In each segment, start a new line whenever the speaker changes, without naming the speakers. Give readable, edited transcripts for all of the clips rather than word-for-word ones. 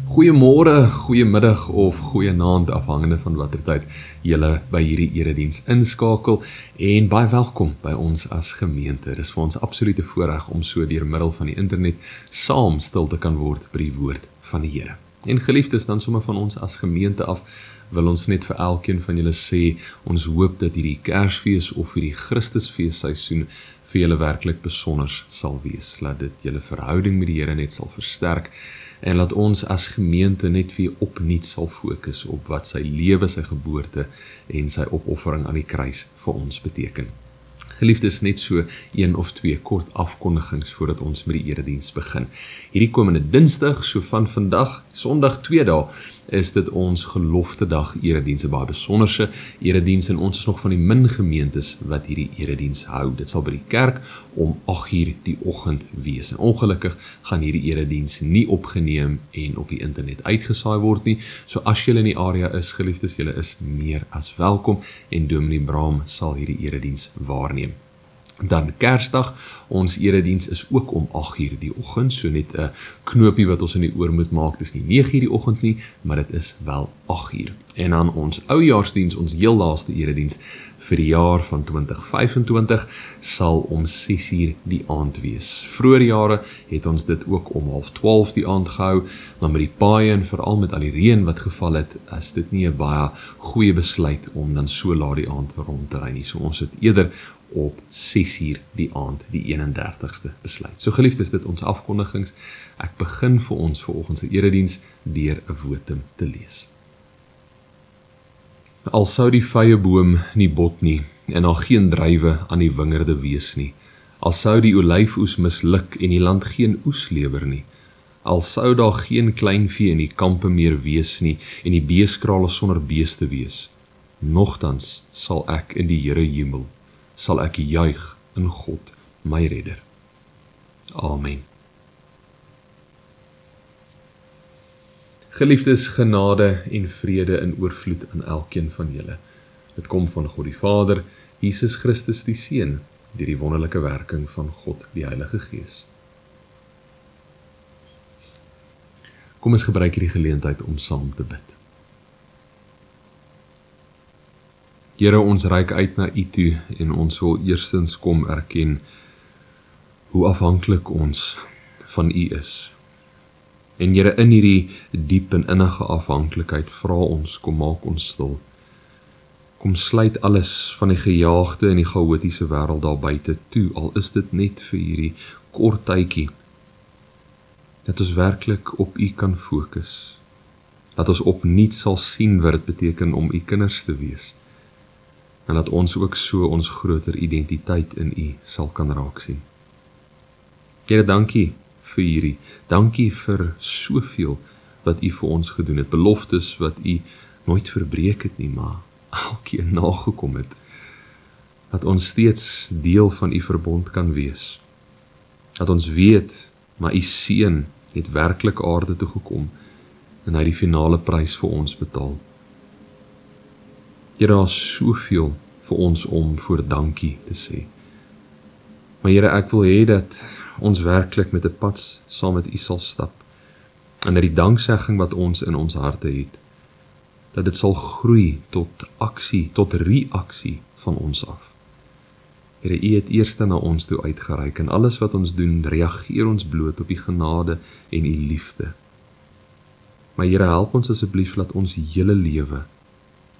Goeiemôre, goeiemiddag of goeienaand, afhangende van watter tyd julle by hierdie erediens inskakel en baie welkom by ons as gemeente. Dit is vir ons absolute voorreg om so deur middel van die internet saam stil te kan word by die woord van die Here. En geliefdes, dan sommer van ons as gemeente af wil ons net vir elkeen van julle sê, ons hoop dat hierdie Kersfees of hierdie Christusfees seisoen vir julle werklik besonder sal wees. Laat dit julle verhouding met die Here net sal versterk en laat ons as gemeente net weer opnuut sal fokus op wat sy lewe, sy geboorte en sy opoffering aan die kruis vir ons beteken. Geliefdes, net so 1 of 2 kort afkondigings voordat ons met die erediens begin. Hierdie komende Dinsdag, so van vandag, Sondag 2 dae, is dit ons geloftedag erediens, 'n baie besonderse erediens en ons is nog van die min gemeentes wat hierdie erediens hou. Dit sal by die kerk om 8:00 die oggend wees. En ongelukkig gaan hierdie erediens nie opgeneem en op die internet uitgesaai word nie. So as julle in die area is, geliefdes, julle is meer as welkom en Dominee Braam sal hierdie erediens waarneem. Dan Kersdag, ons erediens is ook om 8:00 die oggend, so net 'n knoopie wat ons in die oor moet maak, dis nie 9:00 die oggend nie, maar dit is wel 8:00. En dan ons oujaarsdiens, ons heel laaste erediens vir die jaar van 2025, sal om 6:00 die aand wees. Vroeger jare het ons dit ook om 11:30 die aand gehou, maar met die paaie en veral met al die reën wat geval het, is dit nie 'n baie goeie besluit om dan so laat die aand rond te ry nie. So ons het eerder op 6:00 die aand, die 31ste besluit. So geliefdes, dit ons afkondigings. Ek begin vir ons vanoggend se erediens deur 'n wotum te lees. Al sou die vyeboom nie bot nie, en daar geen druiwe aan die wingerde wees nie, al sou die olyfoes misluk en die land geen oes lewer nie, al sou daar geen kleinvee in die kampe meer wees nie, en die beeskrale sonder beeste wees, nogtans sal ek in die Here jubel, sal ek juig in God, my redder. Amen. Geliefdes, genade en vrede in oorvloed aan elkeen van julle. Dit kom van God die Vader, Jesus Christus die Seun, deur die wonderlike werking van God die Heilige Gees. Kom ons gebruik hierdie geleentheid om saam te bid. Here, ons reik uit na U toe en ons wil eerstens kom erken hoe afhanklik ons van U is. En Here, in hierdie diep en innige afhanklikheid vra ons, kom maak ons stil. Kom sluit alles van die gejaagde en die chaotiese wêreld daar buite toe, al is dit net vir hierdie kort tydjie, dat ons werklik op U kan fokus. Dat ons opnuut sal sien wat dit beteken om U kinders te wees. En dat ons ook so ons groter identiteit in U sal kan raak sien. Here, dankie vir hierdie. Dankie vir soveel wat U vir ons gedoen het. Beloftes wat U nooit verbreek het nie, maar elkeen nagekom het. Dat ons steeds deel van U verbond kan wees. Dat ons weet, maar U Seun het werklik aarde toe gekom en hy die finale prys vir ons betaal. Here, daar is soveel vir ons om voor dankie te sê. Maar Here, ek wil hê dat ons werklik met 'n pad saam met U sal stap. En dat die danksegging wat ons in ons harte het, dat dit sal groei tot aksie, tot reaksie van ons af. Here, U het eers na ons toe uitgereik en alles wat ons doen, reageer ons bloot op U genade en U liefde. Maar Here, help ons asseblief dat ons hele lewe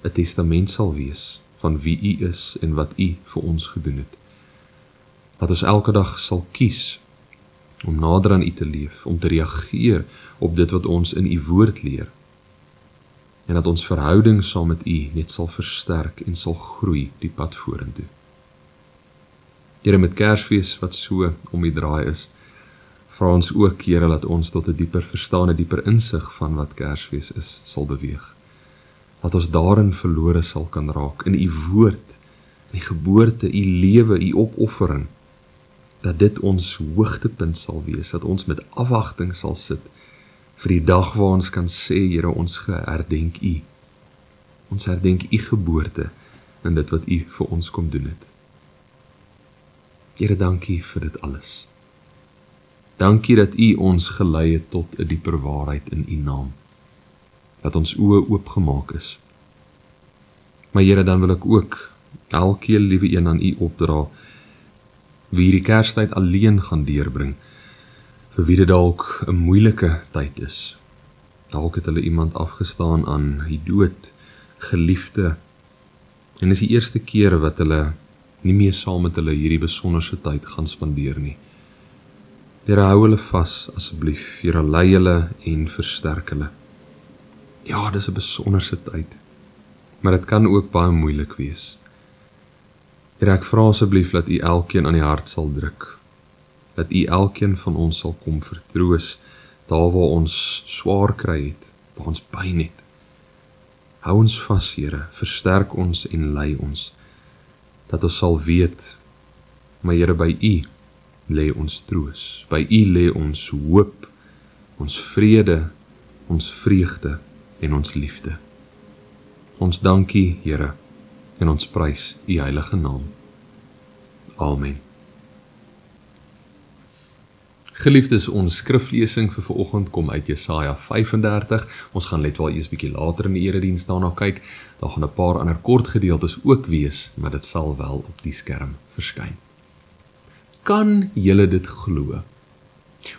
'n testament sal wees van wie U is en wat U vir ons gedoen het. Dat ons elke dag sal kies om nader aan U te leef, om te reageer op dit wat ons in U woord leer. En dat ons verhouding saam met U net sal versterk en sal groei die pad vorentoe. Here, met Kersfees wat so om die draai is, vra ons ook, Here, dat ons tot 'n dieper verstaan, 'n dieper insig van wat Kersfees is, sal beweeg. Dat ons daarin verlore sal kan raak, in U woord, in die geboorte, U lewe, U opoffering, dat dit ons hoogtepunt sal wees, dat ons met afwagting sal sit, vir die dag waar ons kan sê, Here, ons herdenk U. Ons herdenk U geboorte, en dit wat U vir ons kom doen het. Here, dankie vir dit alles. Dankie dat U ons gelei het tot 'n dieper waarheid in U naam. Dat ons oë oopgemaak is. Maar Here, dan wil ek ook elkeen liewe een aan U opdra, wie hierdie Kerstyd alleen gaan deurbring, vir wie dit dalk 'n moeilike tyd is. Dalk het hulle iemand afgestaan aan die dood, geliefde, en is die eerste keer wat hulle nie meer saam met hulle hierdie besonderse tyd gaan spandeer nie. Here, hou hulle vas asseblief, Here, lei hulle en versterk hulle. Ja, dis 'n besonderse tyd, maar dit kan ook baie moeilik wees. Here, ek vra asseblief dat U elkeen aan die hart sal druk, dat U elkeen van ons sal kom vertroos, daar waar ons swaar kry het, waar ons pyn het. Hou ons vas, Here, versterk ons en lei ons, dat ons sal weet, maar Here, by U lê ons troos, by U lê ons hoop, ons vrede, ons vreugde en ons liefde. Ons dankie, Here, en ons prys U heilige naam. Amen. Geliefdes, ons skriflesing vir vanoggend kom uit Jesaja 35. Ons gaan net wel eers bietjie later in die erediens daarna kyk. Daar gaan 'n paar ander kort gedeeltes ook wees, maar dit sal wel op die skerm verskyn. Kan julle dit glo?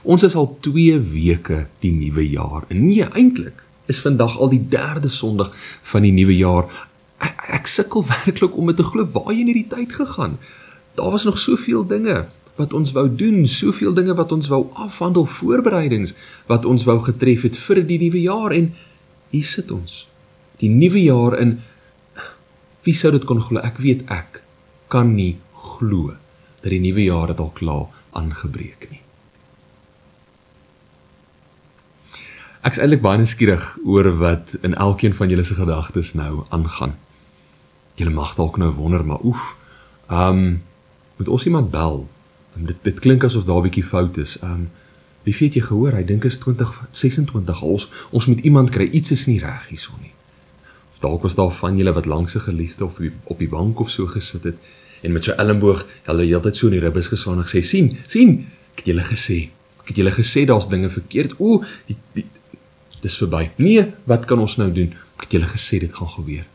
Ons is al 2 weke die nuwe jaar. En nee, eintlik is vandag al die 3de Sondag van die nuwe jaar. Ek sukkel werklik om dit te glo, waar jy in hierdie tyd gegaan. Daar was nog soveel dinge wat ons wou doen, soveel dinge wat ons wou afhandel, voorbereidings wat ons wou getref het vir die nuwe jaar, en hier sit ons. Die nuwe jaar in, wie sou dit kon glo? Ek weet ek kan nie glo dat die nuwe jaar het al klaar aangebreek nie. Ek is eintlik baie nuuskierig oor wat in elkeen van julle se gedagtes nou aangaan. Julle mag dalk nou wonder, maar moet ons iemand bel? Dit klink asof daar 'n bietjie fout is. Wie het jy gehoor? Hy dink is 2026 al. Ons moet iemand kry, iets is nie reg hierso nie. Of dalk was daar van julle wat langs 'n geliefde of op die bank of so gesit het en met so elmboog hulle heeltyd so in die ribbes geslaan en gesê, sien, ek het julle gesê daar's dinge verkeerd. Dis verby. Nee, wat kan ons nou doen? Ek het julle gesê dit gaan gebeur.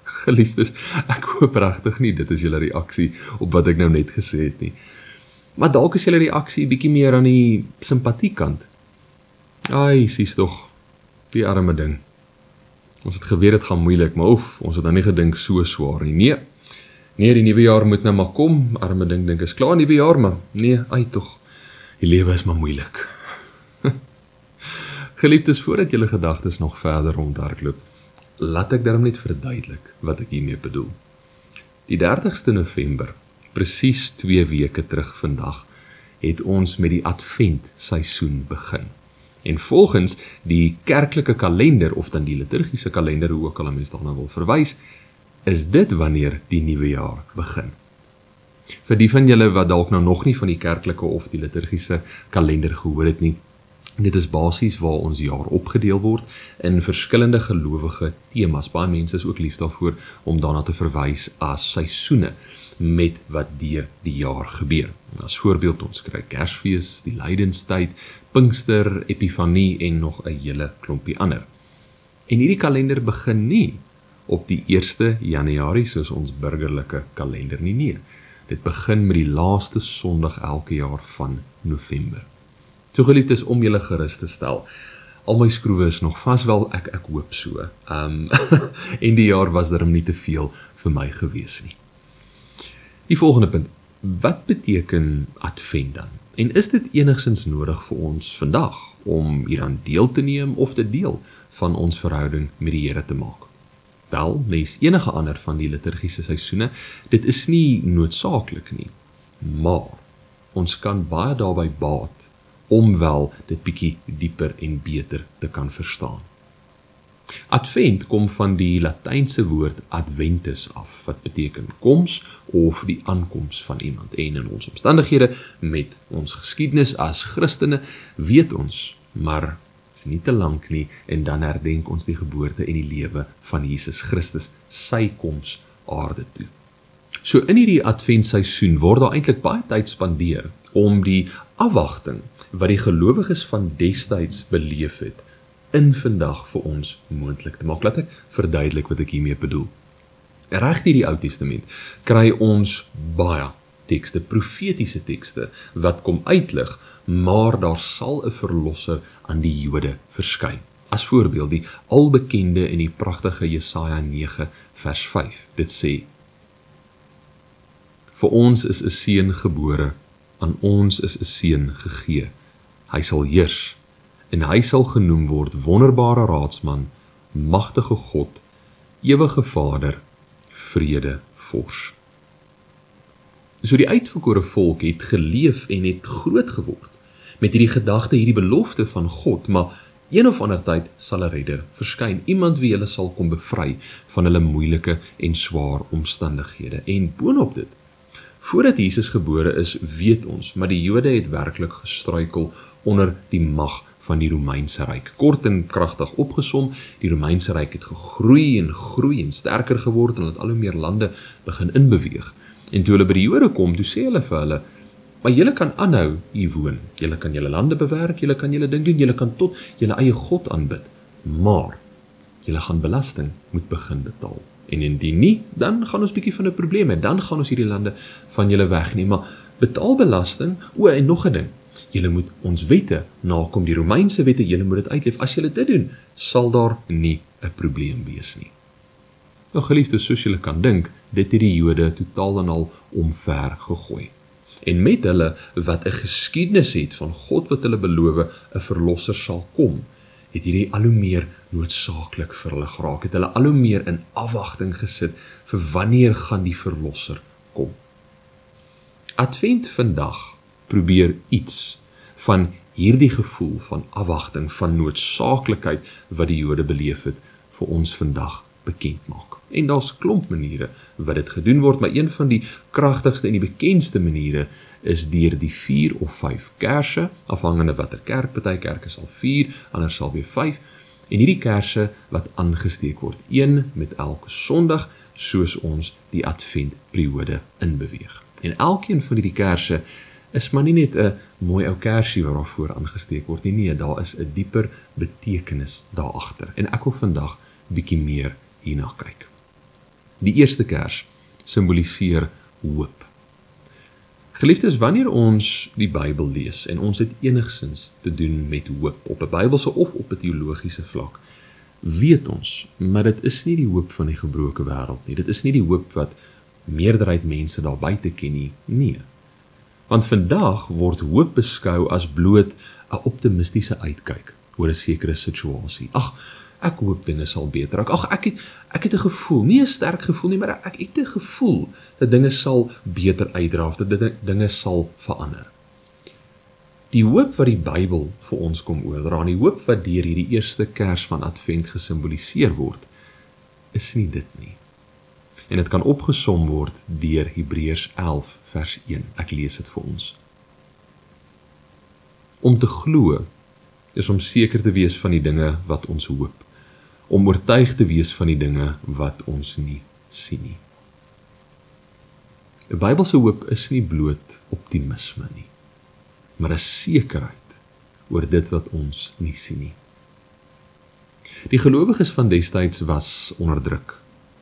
Geliefdes, ek hoop regtig nie dit is julle reaksie op wat ek nou net gesê het nie. Maar dalk is julle reaksie bietjie meer aan die simpatiekant. Ai, sies tog, die arme ding. Ons het geweet dit gaan moeilik, maar ons het nou nie gedink so swaar nie. Nee, die nuwe jaar moet nou maar kom. Arme ding is klaar nuwe jaar, maar nee, tog. Die lewe is maar moeilik. Geliefdes, voordat julle gedagtes nog verder rondhardloop, laat ek daarom net verduidelik wat ek hiermee bedoel. Die 30ste November, presies 2 weke terug vandag, het ons met die adventseisoen begin. En volgens die kerklike kalender, of dan die liturgiese kalender, hoe ook al 'n mens daarna wil verwys, is dit wanneer die nuwe jaar begin. Vir die van julle wat dalk nou nog nie van die kerklike of die liturgiese kalender gehoor het nie, dit is basies waar ons jaar opgedeel word in verskillende gelowige temas. Baie mense is ook lief daarvoor om daarna te verwys as seisoene met wat deur die jaar gebeur. As voorbeeld, ons kry Kersfees, die Lydenstyd, Pinkster, Epifanie en nog 'n hele klompie ander. En hierdie kalender begin nie op die 1 Januarie soos ons burgerlike kalender nie. Nee, dit begin met die laaste Sondag elke jaar van November. So geliefdes, om julle gerus te stel, al my skroewe is nog vas, wel, ek hoop so. En die jaar was daarom nie te veel vir my gewees nie. Die volgende punt, wat beteken Advent dan? En is dit enigsins nodig vir ons vandag, om hieraan deel te neem of te deel van ons verhouding met die Here te maak? Wel, mens enige ander van die liturgiese seisoene, dit is nie noodsaaklik nie, maar ons kan baie daarby baat, om wel dit bietjie dieper en beter te kan verstaan. Advent kom van die Latynse woord adventus af, wat beteken koms of die aankoms van iemand. En in ons omstandighede, met ons geskiedenis as Christene, weet ons, maar is nie te lank nie, en dan herdenk ons die geboorte en die lewe van Jesus Christus, sy koms aarde toe. So in hierdie adventseisoen word daar eintlik baie tyd spandeer om die afwagting wat die gelowiges van destyds beleef het, in vandag vir ons moontlik te maak. Laat ek verduidelik wat ek hiermee bedoel. Reg deur die Ou Testament kry ons baie tekste, profetiese tekste, wat kom uitlig, maar daar sal 'n verlosser aan die Jode verskyn. As voorbeeld, die albekende en die pragtige Jesaja 9 vers 5. Dit sê: Vir ons is 'n seun gebore, aan ons is 'n seun gegee. Hy sal heers, en hy sal genoem word wonderbare raadsman, magtige God, ewige Vader, vrede vors. So die uitverkore volk het geleef en het groot geword met hierdie gedagte, hierdie belofte van God, maar een of ander tyd sal 'n redder verskyn, iemand wie hulle sal kom bevry van hulle moeilike en swaar omstandighede. En boonop dit, voordat Jesus gebore is, weet ons, maar die Jode het werklik gestruikel onder die mag van die Romeinse ryk. Kort en kragtig opgesom, die Romeinse ryk het gegroei en sterker geword en het al hoe meer lande begin inbeweeg. En toe hulle by die Jode kom, toe sê hulle vir hulle: maar julle kan aanhou hier woon, julle kan julle lande bewerk, julle kan julle ding doen, julle kan tot julle eie God aanbid, maar julle gaan belasting moet begin betaal. En indien nie, dan gaan ons bietjie van 'n probleem hê, dan gaan ons hierdie lande van julle wegneem, maar betaal belasting, en nog 'n ding, julle moet ons wette nakom, die Romeinse wette, julle moet dit uitleef. As julle dit doen, sal daar nie 'n probleem wees nie. Nou geliefdes, soos julle kan dink, dit het die Jode totaal en al omver gegooi. En met hulle wat 'n geskiedenis het van God wat hulle beloof, 'n verlosser sal kom, het hierdie al hoe meer noodsaaklik vir hulle geraak, het hulle al hoe meer in afwagting gesit vir wanneer gaan die verlosser kom. Advent vandag probeer iets van hierdie gevoel van afwagting, van noodsaaklikheid wat die Jode beleef het, vir ons vandag bekend maak. En daar's klomp maniere wat dit gedoen word, maar een van die kragtigste en die bekendste maniere is deur die 4 of 5 kerse, afhangende watter kerk, party kerke sal 4, ander sal weer 5, en hierdie kerse wat aangesteek word, een met elke Sondag, soos ons die adventperiode inbeweeg. En elkeen van hierdie kerse is maar nie net 'n mooi ou kersie wat daarvoor aangesteek word nie, nee, daar is 'n dieper betekenis daar agter. En ek wil vandag bietjie meer hierna kyk. Die eerste kers simboliseer hoop. Geliefdes, wanneer ons die Bybel lees en ons het enigsins te doen met hoop, op 'n Bybelse of op 'n teologiese vlak, weet ons, maar dit is nie die hoop van die gebroke wêreld nie. Dit is nie die hoop wat meerderheid mense daar buite ken nie. Nee. Want vandag word hoop beskou as bloot 'n optimistiese uitkyk oor 'n sekere situasie. Ag, ek hoop dinge sal beter raak. Ag, ek het 'n gevoel, nie 'n sterk gevoel nie, maar ek het 'n gevoel dat dinge sal beter uitdraaf, dat dinge sal verander. Die hoop wat die Bybel vir ons kom oordra, die hoop wat deur hierdie eerste kers van Advent gesimboliseer word, is nie dit nie. En dit kan opgesom word deur Hebreërs 11 vers 1. Ek lees dit vir ons. Om te glo is om seker te wees van die dinge wat ons hoop, om oortuig te wees van die dinge wat ons nie sien nie. 'n Bybelse hoop is nie bloot optimisme nie, maar 'n sekerheid oor dit wat ons nie sien nie. Die gelowiges van destyds was onder druk,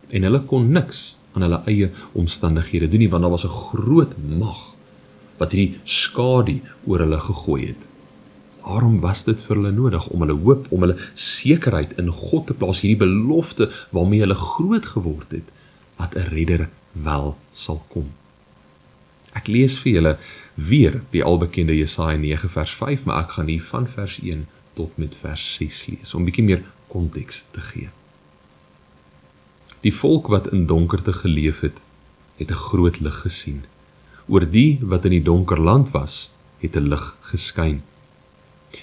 en hulle kon niks aan hulle eie omstandighede doen nie, want daar was 'n groot mag wat hierdie skadu oor hulle gegooi het. Waarom was dit vir hulle nodig? Om hulle hoop, om hulle sekerheid in God te plaas, hierdie belofte waarmee hulle groot geword het, dat 'n redder wel sal kom. Ek lees vir julle weer die albekende Jesaja 9 vers 5, maar ek gaan hier van vers 1 tot met vers 6 lees, om bietjie meer konteks te gee. Die volk wat in donkerte geleef het 'n groot lig gesien. Oor die wat in die donker land was, het 'n lig geskyn.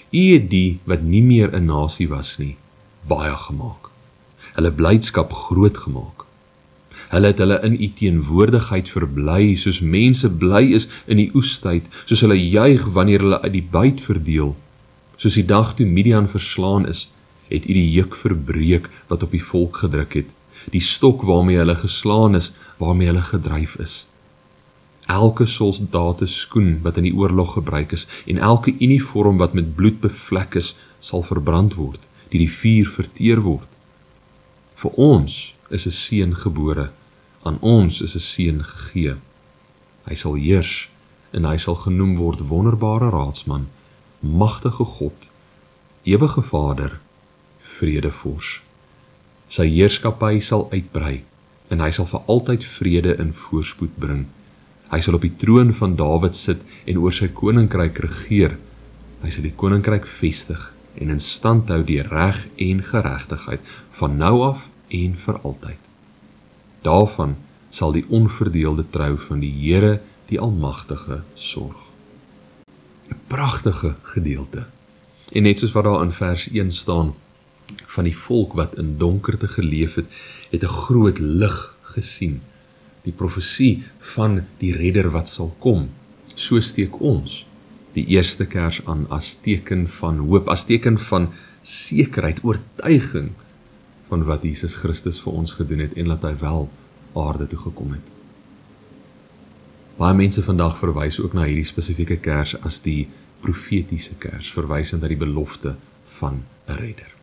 U het die wat nie meer 'n nasie was nie, baie gemaak. Hulle blydskap groot gemaak. Hulle het hulle in u teenwoordigheid verbly, soos mense bly is in die oestyd, soos hulle juig wanneer hulle uit die byt verdeel. Soos die dag toe Midian verslaan is, het u die juk verbreek wat op die volk gedruk het, die stok waarmee hulle geslaan is, waarmee hulle gedryf is. Elke soldate skoen wat in die oorlog gebruik is en elke uniform wat met bloed bevlek is, sal verbrand word, die vuur verteer word. Vir ons is 'n seun gebore, aan ons is 'n seun gegee. Hy sal heers en hy sal genoem word wonderbare raadsman, magtige God, ewige Vader, vredevors. Sy heerskappy sal uitbrei en hy sal vir altyd vrede en voorspoed bring. Hy sal op die troon van Dawid sit en oor sy koninkryk regeer. Hy sal die koninkryk vestig en in stand hou deur reg en geregtigheid van nou af en vir altyd. Daarvan sal die onverdeelde trou van die Here, die Almagtige, sorg. 'n Pragtige gedeelte. En net soos wat daar in vers 1 staan, van die volk wat in donkerte geleef het, het 'n groot lig gesien. Die profesie van die redder wat sal kom. So steek ons die eerste kers aan as teken van hoop, as teken van sekerheid, oortuiging van wat Jesus Christus vir ons gedoen het en dat hy wel aarde toe gekom het. Baie mense vandag verwys ook na hierdie spesifieke kers as die profetiese kers, verwysend na die belofte van 'n redder.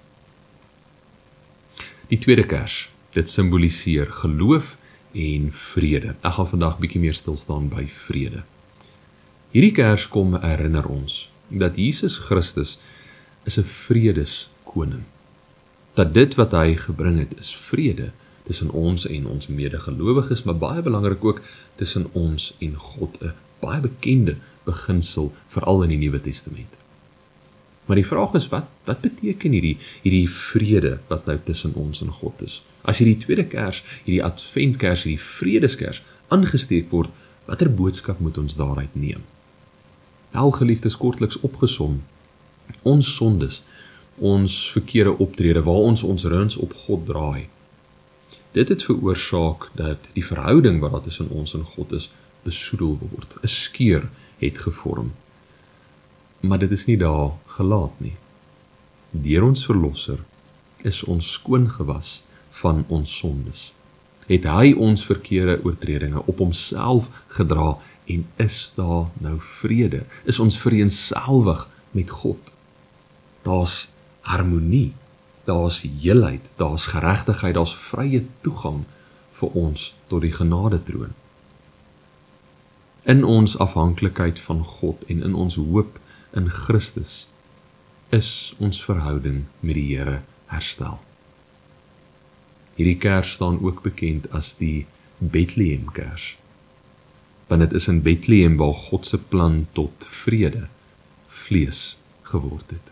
Die tweede kers, dit simboliseer geloof en vrede. Ek gaan vandag bietjie meer stil staan by vrede. Hierdie kers kom herinner ons dat Jesus Christus is 'n vredeskoning. Dat dit wat hy gebring het is vrede tussen ons en ons medegelowiges, maar baie belangrik ook tussen ons en God, 'n baie bekende beginsel veral in die Nuwe Testament. Maar die vraag is, wat beteken hierdie vrede wat nou tussen ons en God is? As hierdie tweede kers, hierdie adventkers, hierdie vredeskers aangesteek word, watter boodskap moet ons daaruit neem? Wel, geliefdes, kortliks opgesom, ons sondes, ons verkeerde optrede, waar ons reuns op God draai, dit het veroorsaak dat die verhouding wat daar tussen ons en God is, besoedel word, 'n skeur het gevorm. Maar dit is nie daar gelaat nie. Deur ons verlosser is ons skoon gewas van ons sondes. Het hy ons verkeerde oortredinge op homself gedra en is daar nou vrede? Is ons vereenselwig met God? Daar's harmonie, daar's heelheid, daar's geregtigheid, daar's vrye toegang vir ons tot die genadetroon. In ons afhanklikheid van God en in ons hoop in Christus is ons verhouding met die Here herstel. Hierdie kers staan ook bekend as die Bethlehem-kers, want dit is in Bethlehem waar God se plan tot vrede vlees geword het,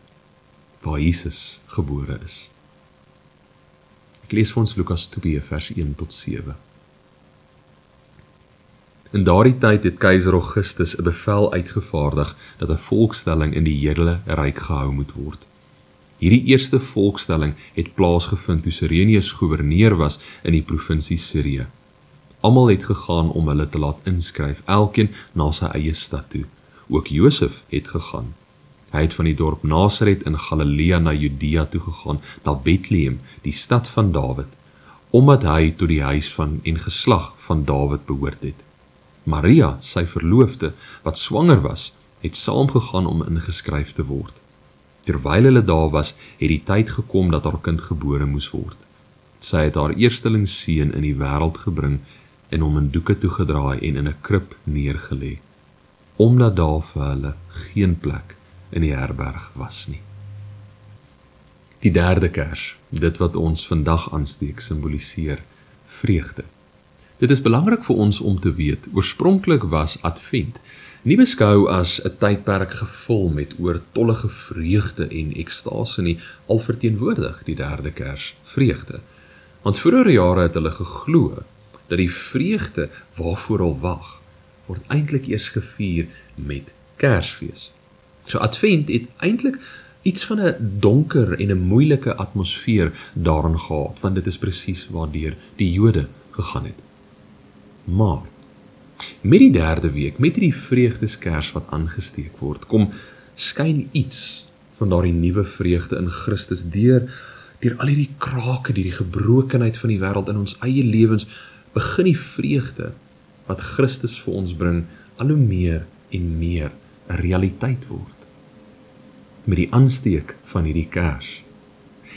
waar Jesus gebore is. Ek lees vir ons Lukas 2 vers 1 tot 7. In daardie tyd het keiser Augustus 'n bevel uitgevaardig dat 'n volkstelling in die hele ryk gehou moet word. Hierdie eerste volkstelling het plaasgevind toe Cyrenius goewerneur was in die provinsie Sirië. Almal het gegaan om hulle te laat inskryf, elkeen na sy eie stad toe. Ook Josef het gegaan. Hy het van die dorp Nasaret in Galilea na Judea toe gegaan, na Bethlehem, die stad van Dawid, omdat hy tot die huis van en geslag van Dawid behoort het. Maria, sy verloofde, wat swanger was, het saamgegaan om ingeskryf te word. Terwyl hulle daar was, het die tyd gekom dat haar kind gebore moes word. Sy het haar eersteling seun in die wêreld gebring en hom in doeke toegedraai en in 'n krib neergelê, omdat daar vir hulle geen plek in die herberg was nie. Die derde kers, dit wat ons vandag aansteek, simboliseer vreugde. Dit is belangrik vir ons om te weet, oorspronklik was Advent nie beskou as 'n tydperk gevul met oortollige vreugde en ekstase nie, al verteenwoordig die derde kers vreugde. Want vroeëre jare het hulle geglo dat die vreugde waarvoor hulle wag, word eintlik eers gevier met Kersfees. So Advent het eintlik iets van 'n donker en 'n moeilike atmosfeer daarin gehad, want dit is presies waardeur die Jode gegaan het. Maar met die derde week, met die vreugdeskers wat aangesteek word, kom skyn iets van daardie nuwe vreugde in Christus deur al hierdie krake, die gebrokenheid van die wêreld in ons eie lewens, begin die vreugde wat Christus vir ons bring, al hoe meer en meer 'n realiteit word. Met die aansteek van hierdie kers,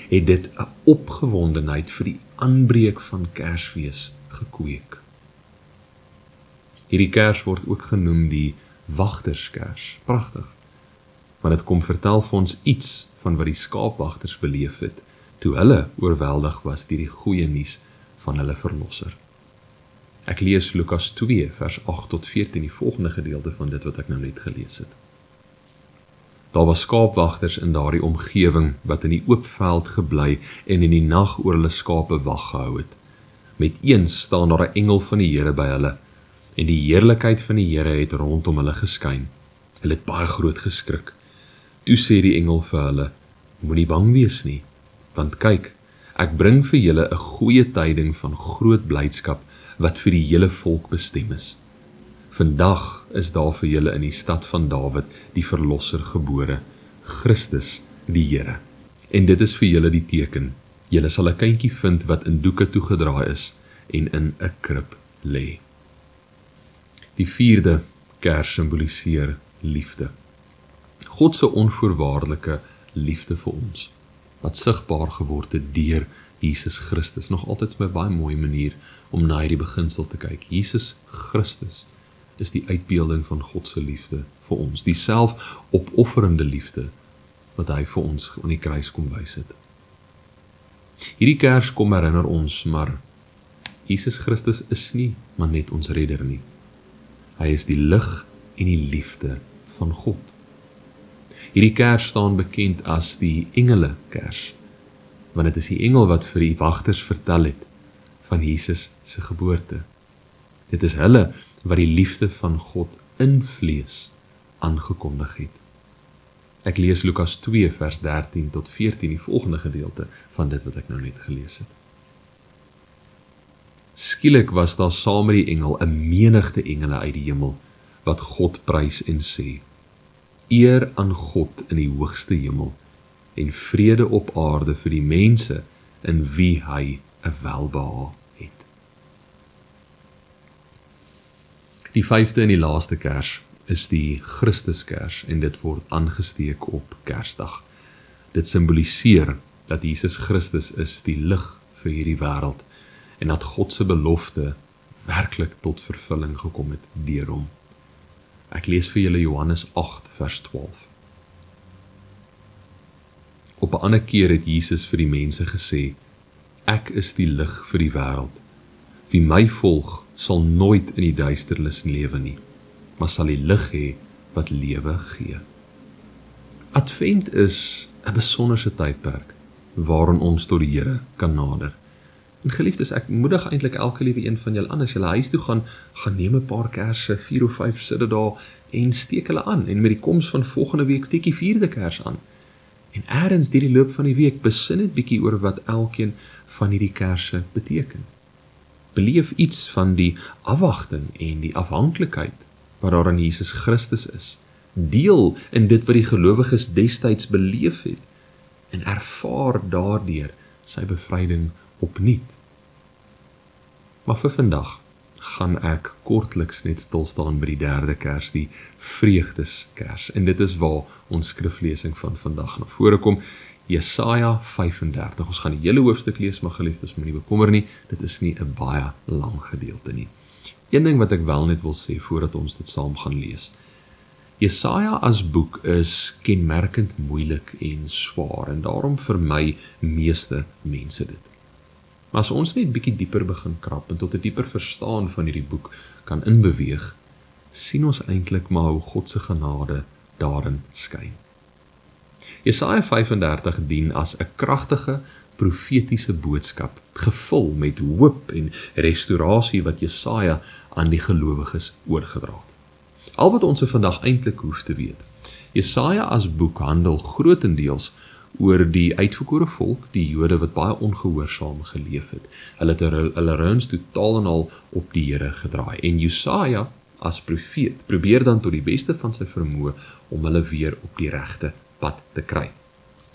het dit 'n opgewondenheid vir die aanbreek van Kersfees gekweek. Hierdie kers word ook genoem die wagterskers. Pragtig. Want dit kom vertel vir ons iets van wat die skaapwagters beleef het, toe hulle oorweldig was deur die goeie nuus van hulle verlosser. Ek lees Lukas 2, vers 8 tot 14, die volgende gedeelte van dit wat ek nou net gelees het. Daar was skaapwagters in daardie omgewing wat in die oop veld gebly en in die nag oor hulle skape wag gehou het. Met eens staan daar 'n engel van die Here by hulle, en die heerlikheid van die Here het rondom hulle geskyn. Hulle het baie groot geskrik. Toe sê die engel vir hulle, moenie bang wees nie, want kyk, ek bring vir julle 'n goeie tyding van groot blydskap wat vir die hele volk bestem is. Vandag is daar vir julle in die stad van Dawid die verlosser gebore, Christus die Here. En dit is vir julle die teken. Julle sal 'n kindjie vind wat in doeke toegedraai is en in 'n krib lê. Die 4de kers simboliseer liefde. God se onvoorwaardelike liefde vir ons, wat sigbaar geword het deur Jesus Christus. Nog altyd my baie mooi manier om na hierdie beginsel te kyk. Jesus Christus is die uitbeelding van God se liefde vir ons, die selfopofferende liefde wat hy vir ons aan die kruis kom wys het. Hierdie kers kom herinner ons, maar Jesus Christus is nie maar net ons redder nie. Hy is die lig en die liefde van God. Hierdie kers staan bekend as die engelekers, want dit is die engel wat vir die wagters vertel het van Jesus se geboorte. Dit is hulle wat die liefde van God in vlees aangekondig het. Ek lees Lukas 2 vers 13 tot 14, die volgende gedeelte van dit wat ek nou net gelees het. Skielik was daar saam met die engel 'n menigte engele uit die hemel wat God prys en sê: Eer aan God in die hoogste hemel en vrede op aarde vir die mense in wie hy 'n welbehae het. Die 5de en die laaste kers is die Christuskers en dit word aangesteek op Kersdag. Dit simboliseer dat Jesus Christus is die lig vir hierdie wêreld en dat God se belofte werklik tot vervulling gekom het deur hom. Ek lees vir julle Johannes 8 vers 12. Op 'n ander keer het Jesus vir die mense gesê: Ek is die lig vir die wêreld. Wie my volg, sal nooit in die duisternis lewe nie, maar sal die lig hê wat lewe gee. Advent is 'n besonderse tydperk waarin ons tot die Here kan nader. En geliefdes, ek moedig eintlik elke liewe een van julle aan, as julle huis toe gaan neem 'n paar kersse, 4 of 5 sit dit daar en steek hulle aan. En met die koms van volgende week steek die 4de kers aan. En ergens deur die loop van die week besin dit bietjie oor wat elkeen van hierdie kersse beteken. Beleef iets van die afwagting en die afhanklikheid wat daar aan Jesus Christus is. Deel in dit wat die gelowiges destyds beleef het en ervaar daardeur sy bevryding opnuut. Maar vir vandag gaan ek kortliks net stilstaan by die 3de kers, die vreugdeskers. En dit is waar ons skriflesing van vandag na vore kom. Jesaja 35. Ons gaan die hele hoofstuk lees, maar geliefdes, moenie bekommer nie, dit is nie 'n baie lang gedeelte nie. Een ding wat ek wel net wil sê voordat ons dit saam gaan lees. Jesaja as boek is kenmerkend moeilik en swaar en daarom vermy meeste mense dit. Maar as ons net bietjie dieper begin krap en tot 'n dieper verstaan van hierdie boek kan inbeweeg, sien ons eintlik maar hoe God se genade daarin skyn. Jesaja 35 dien as 'n kragtige profetiese boodskap, gevul met hoop en restaurasie wat Jesaja aan die gelowiges oorgedra het. Al wat ons vandag eintlik hoef te weet. Jesaja as boek handel grootendeels oor die uitverkore volk, die Jode wat baie ongehoorsaam geleef het. Hulle het hulle reuns totaal en al op die Here gedraai. En Jesaja as profeet probeer dan tot die beste van sy vermoë om hulle weer op die regte pad te kry.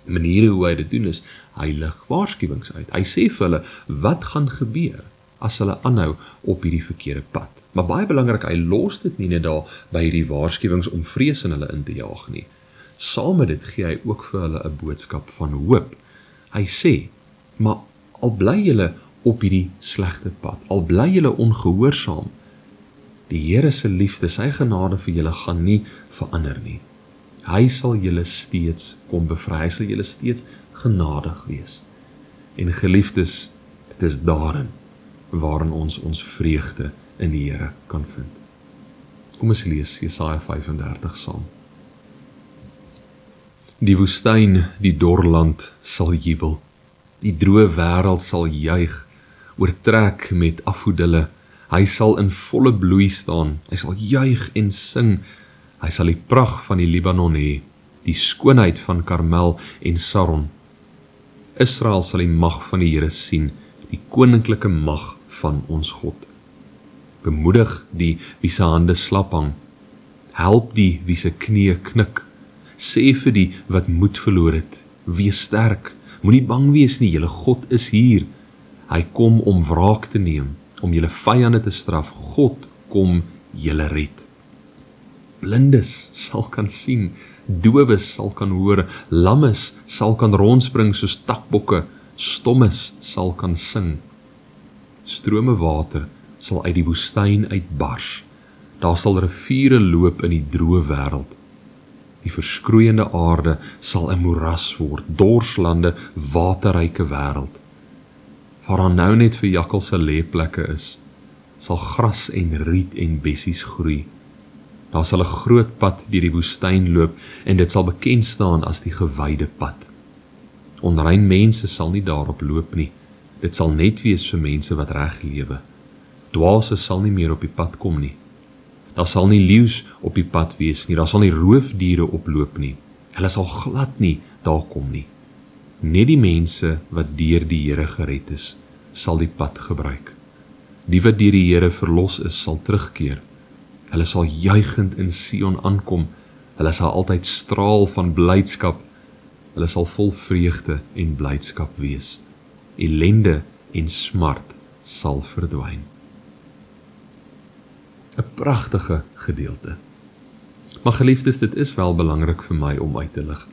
Maniere hoe hy dit doen is, hy lig waarskuwings uit. Hy sê vir hulle, wat gaan gebeur as hulle aanhou op hierdie verkeerde pad. Maar baie belangrik, hy los dit nie net daar by hierdie waarskuwings om vrees in hulle in te jaag nie. Saam met dit gee hy ook vir hulle 'n boodskap van hoop. Hy sê, maar al bly julle op hierdie slegte pad, al bly julle ongehoorsaam, die Here se liefde, sy genade vir julle gaan nie verander nie. Hy sal julle steeds kom bevry, hy sal julle steeds genadig wees. En geliefdes, dit is daarin waarin ons vreugde in die Here kan vind. Kom ons lees Jesaja 35 saam. Die woestyn, die dorland sal jubel, die droë wêreld sal juig, oortrek met afgodille. Hy sal in volle bloei staan, hy sal juig en sing, hy sal die pragt van die Libanon hê, die skoonheid van Karmel en Saron. Israel sal die mag van die Here sien, die koninklike mag van ons God. Bemoedig die wie se hande slap hang, help die wie se knieë knik, sê vir die wat moed verloor het, wees sterk, moenie bang wees nie, julle God is hier, hy kom om wraak te neem, om julle vyande te straf, God kom julle red. Blindes sal kan sien, dowes sal kan hoor, lammes sal kan rondspring soos takbokke, stommes sal kan sing. Strome water sal uit die woestyn uitbars, daar sal riviere loop in die droë wêreld. Die verskroeiende aarde sal 'n moeras word, dorslande waterryke wêreld. Waar daar nou net vir jakkals se lêplekke is, sal gras en riet en bessies groei. Daar sal 'n groot pad deur die woestyn loop en dit sal bekend staan as die gewyde pad. Onrein mense sal nie daarop loop nie, dit sal net wees vir mense wat reg lewe. Dwaase sal nie meer op die pad kom nie. Daar sal nie leeu's op die pad wees nie, daar sal nie roofdiere oploop nie. Hulle sal glad nie daar kom nie. Net die mense wat deur die Here gered is, sal die pad gebruik. Die wat deur die Here verlos is, sal terugkeer. Hulle sal juigend in Sion aankom, hulle sal altyd straal van blydskap, hulle sal vol vreugde en blydskap wees. Ellende en smart sal verdwyn. 'n Pragtige gedeelte. Maar geliefdes, dit is wel belangrik vir my om uit te lig,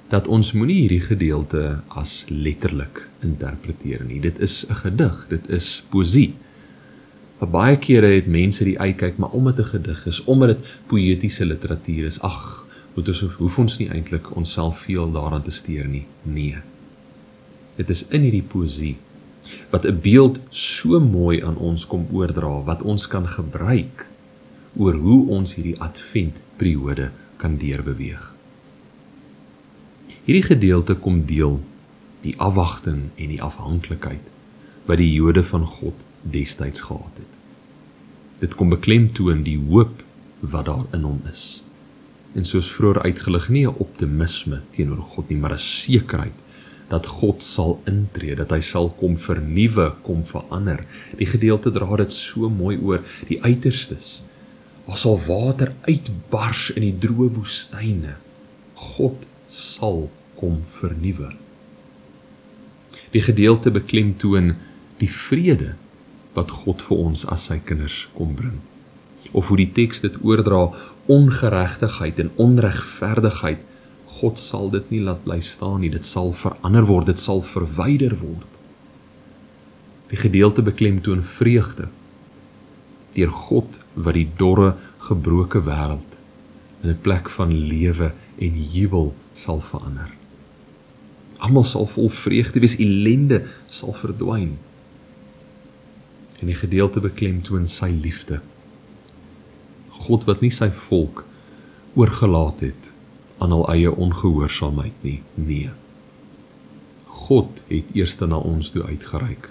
dat ons moenie hierdie gedeelte as letterlik interpreteer nie. Dit is 'n gedig, dit is poësie. Baie kere het mense die uitkyk, maar omdat dit 'n gedig is, omdat dit poëtiese literatuur is, hoef ons nie eintlik onsself veel daaraan te steur nie. Nee. Dit is in hierdie poësie wat 'n beeld so mooi aan ons kom oordra, wat ons kan gebruik oor hoe ons hierdie adventperiode kan deurbeweeg. Hierdie gedeelte kom deel die afwagting en die afhanklikheid wat die Jode van God destyds gehad het. Dit kom beklemtoon die hoop wat daar in hom is. En soos vroeër uitgelig, nie 'n optimisme teenoor God nie, maar 'n sekerheid dat God sal intree, dat hy sal kom vernuwe, kom verander. Die gedeelte dra dit so mooi oor die uiterstes. Waar sal water uitbars in die droë woestyne? God sal kom vernuwe. Die gedeelte beklemtoon die vrede wat God vir ons as sy kinders kom bring. Of hoe die teks dit oordra, ongeregtigheid en onregverdigheid, God sal dit nie laat bly staan nie, dit sal verander word, dit sal verwyder word. Die gedeelte beklemtoon vreugde, deur God wat die dorre, gebroke wêreld in 'n plek van lewe en jubel sal verander. Almal sal vol vreugde wees, ellende sal verdwyn. En die gedeelte beklemtoon sy liefde. God wat nie sy volk oorgelaat het aan hul eie ongehoorsaamheid nie. Nee. God het eers na ons toe uitgereik.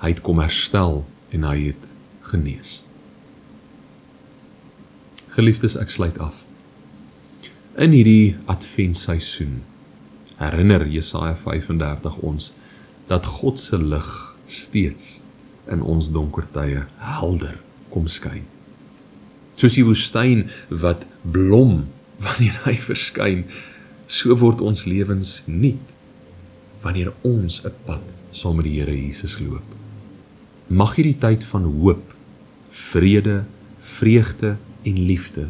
Hy het kom herstel en hy het genees. Geliefdes, ek sluit af. In hierdie adventseisoen herinner Jesaja 35 ons dat God se lig steeds in ons donker tye helder kom skyn. Soos die woestyn wat blom wanneer hy verskyn, so word ons lewens nuut wanneer ons 'n pad saam met die Here Jesus loop. Mag hierdie tyd van hoop, vrede, vreugde en liefde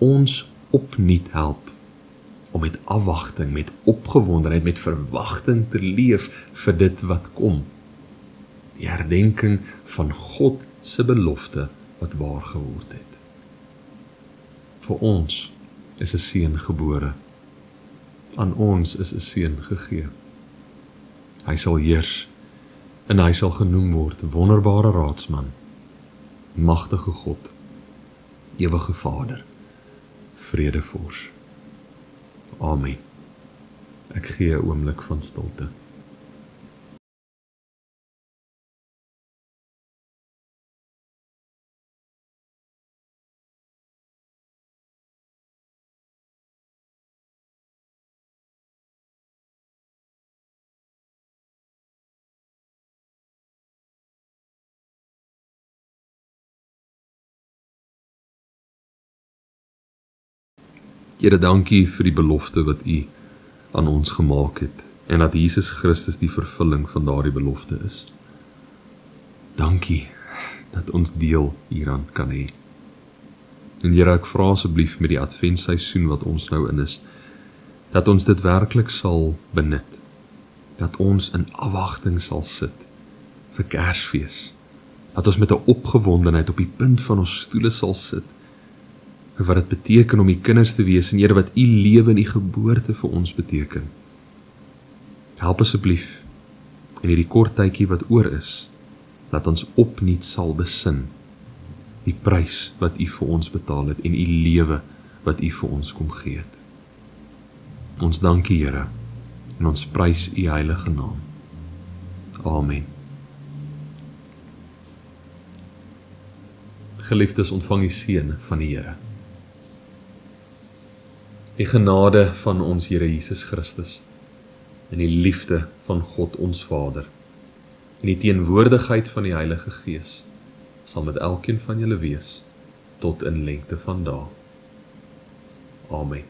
ons opnuut help om met afwagting, met opgewondenheid, met verwagting te leef vir dit wat kom. Die herdenking van God se belofte wat waar geword het. Vir ons is 'n seun gebore. Aan ons is 'n seun gegee. Hy sal heers en hy sal genoem word wonderbare raadsman, magtige God, ewige Vader, vredevors. Amen. Ek gee 'n oomblik van stilte. Here, dankie vir die belofte wat U aan ons gemaak het en dat Jesus Christus die vervulling van daardie belofte is. Dankie dat ons deel hieraan kan hê. En Here, ek vra asseblief met die adventseisoen wat ons nou in is, dat ons dit werklik sal benut, dat ons in afwagting sal sit vir Kersfees, dat ons met 'n opgewondenheid op die punt van ons stoele sal sit, wat dit beteken om U kinders te wees en Here wat U lewe en U geboorte vir ons beteken. Help asseblief in hierdie kort tydjie wat oor is, dat ons opnuut sal besin die prys wat U vir ons betaal het en U lewe wat U vir ons kom gee het. Ons dank U, Here, en ons prys U heilige naam. Amen. Geliefdes, ontvang die seën van die Here. Die genade van ons Here Jesus Christus en die liefde van God ons Vader en die teenwoordigheid van die Heilige Gees sal met elkeen van julle wees tot in lengte van dae. Amen.